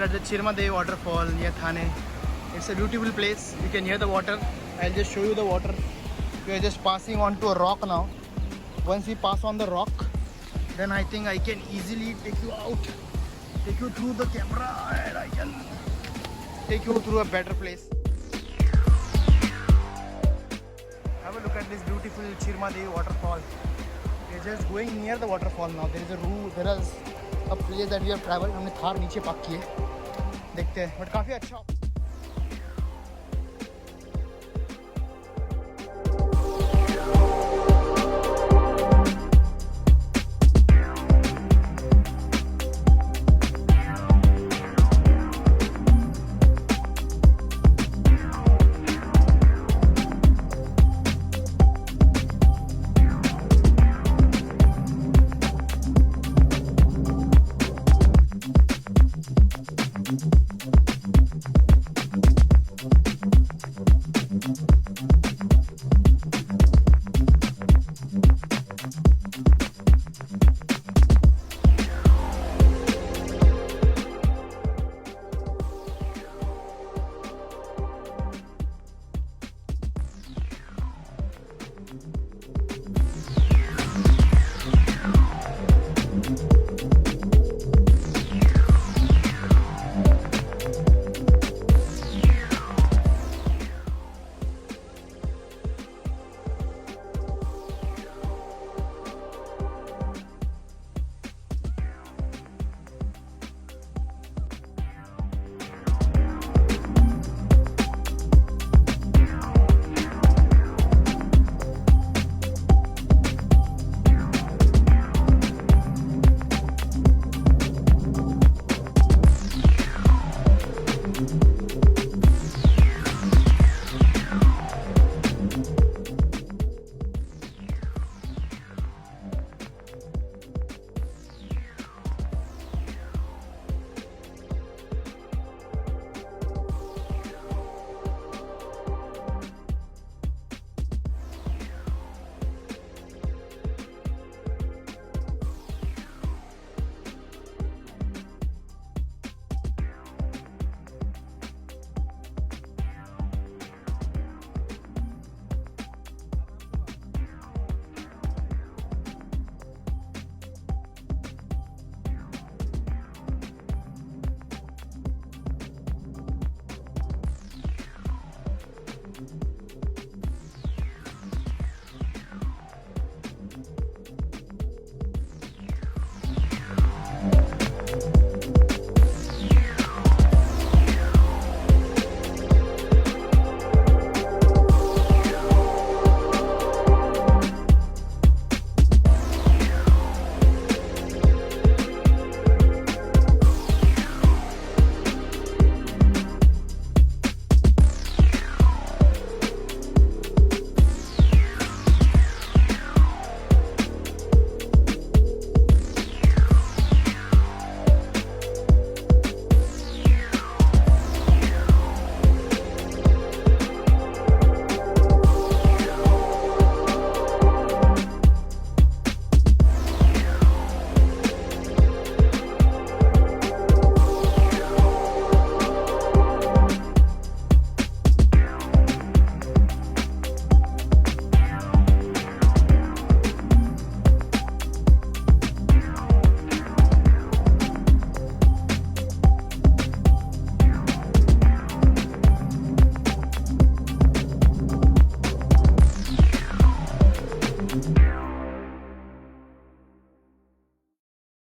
at the Chirmadev waterfall near Thane. It's a beautiful place. You can hear the water. I'll just show you the water. We are just passing onto a rock now. Once we pass on the rock, then I think I can easily take you out, take you through the camera, and I can take you through a better place. Have a look at this beautiful Chirmadev waterfall. We are just going near the waterfall now. There is a route, there is a place that we have traveled. हमने थार नीचे park किए, देखते हैं, but काफी अच्छा